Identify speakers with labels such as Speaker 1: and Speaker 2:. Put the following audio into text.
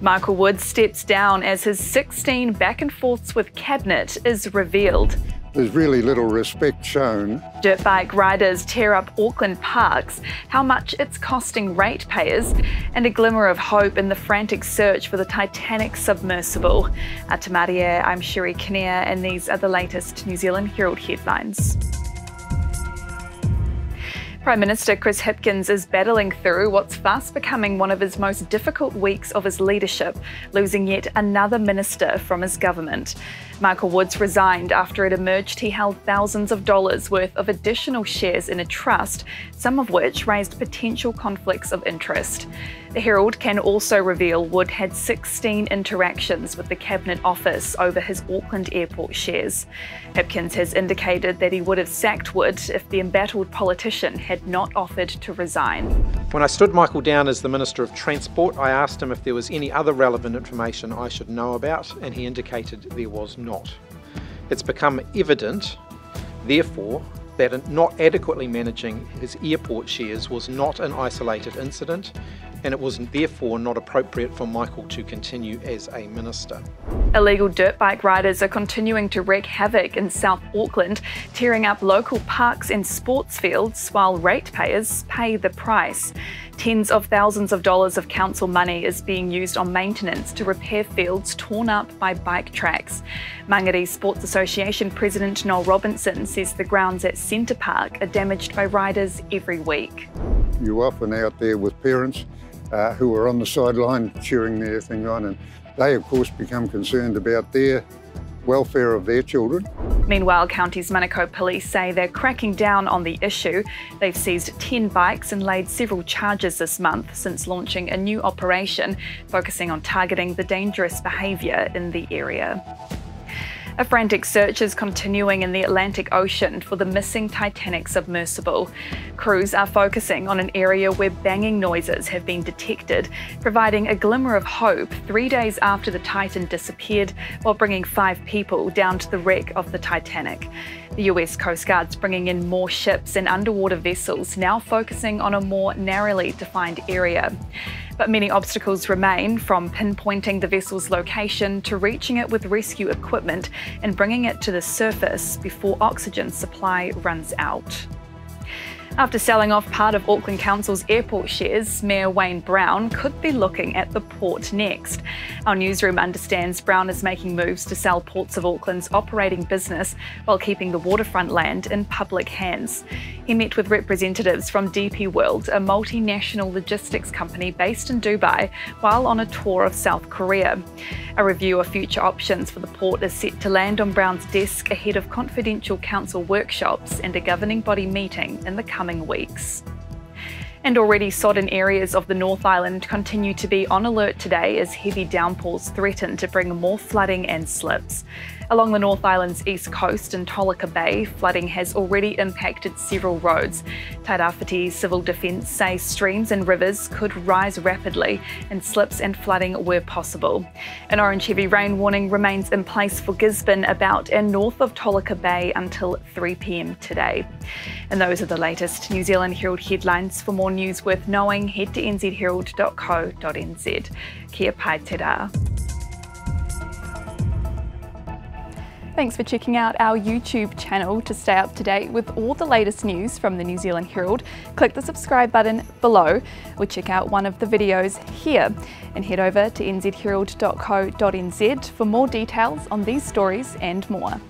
Speaker 1: Michael Wood steps down as his 16 back and forths with Cabinet is revealed.
Speaker 2: There's really little respect shown.
Speaker 1: Dirt bike riders tear up Auckland parks, how much it's costing ratepayers, and a glimmer of hope in the frantic search for the Titanic submersible. Atamaria, I'm Sherry Kinnear, and these are the latest New Zealand Herald headlines. Prime Minister Chris Hipkins is battling through what's fast becoming one of his most difficult weeks of his leadership, losing yet another minister from his government. Michael Woods resigned after it emerged he held thousands of dollars worth of additional shares in a trust, some of which raised potential conflicts of interest. The Herald can also reveal Wood had 16 interactions with the Cabinet Office over his Auckland Airport shares. Hipkins has indicated that he would have sacked Wood if the embattled politician had not offered to resign.
Speaker 3: When I stood Michael down as the Minister of Transport, I asked him if there was any other relevant information I should know about, and he indicated there was not. It's become evident, therefore, that not adequately managing his airport shares was not an isolated incident, and it was therefore not appropriate for Michael to continue as a minister.
Speaker 1: Illegal dirt bike riders are continuing to wreak havoc in South Auckland, tearing up local parks and sports fields while ratepayers pay the price. Tens of thousands of dollars of council money is being used on maintenance to repair fields torn up by bike tracks. Mangere Sports Association President Noel Robinson says the grounds at Centre Park are damaged by riders every week.
Speaker 2: You're often out there with parents who are on the sideline cheering their thing on, and they of course become concerned about their welfare of their children.
Speaker 1: Meanwhile, Counties Manukau police say they're cracking down on the issue. They've seized 10 bikes and laid several charges this month since launching a new operation focusing on targeting the dangerous behaviour in the area. A frantic search is continuing in the Atlantic Ocean for the missing Titanic submersible. Crews are focusing on an area where banging noises have been detected, providing a glimmer of hope 3 days after the Titan disappeared, while bringing 5 people down to the wreck of the Titanic. The US Coast Guard's bringing in more ships and underwater vessels, now focusing on a more narrowly defined area. But many obstacles remain, from pinpointing the vessel's location to reaching it with rescue equipment and bringing it to the surface before oxygen supply runs out. After selling off part of Auckland Council's airport shares, Mayor Wayne Brown could be looking at the port next. Our newsroom understands Brown is making moves to sell Ports of Auckland's operating business while keeping the waterfront land in public hands. He met with representatives from DP World, a multinational logistics company based in Dubai, while on a tour of South Korea. A review of future options for the port is set to land on Brown's desk ahead of confidential council workshops and a governing body meeting in the coming weeks. And already sodden areas of the North Island continue to be on alert today as heavy downpours threaten to bring more flooding and slips. Along the North Island's east coast and Tolaka Bay, flooding has already impacted several roads. Tairawhiti Civil Defence say streams and rivers could rise rapidly and slips and flooding were possible. An orange heavy rain warning remains in place for Gisborne, about and north of Tolaka Bay until 3 p.m. today. And those are the latest New Zealand Herald headlines. For more news worth knowing, head to nzherald.co.nz. Kia pai te rā. Thanks for checking out our YouTube channel. To stay up to date with all the latest news from the New Zealand Herald, click the subscribe button below or check out one of the videos here, and head over to nzherald.co.nz for more details on these stories and more.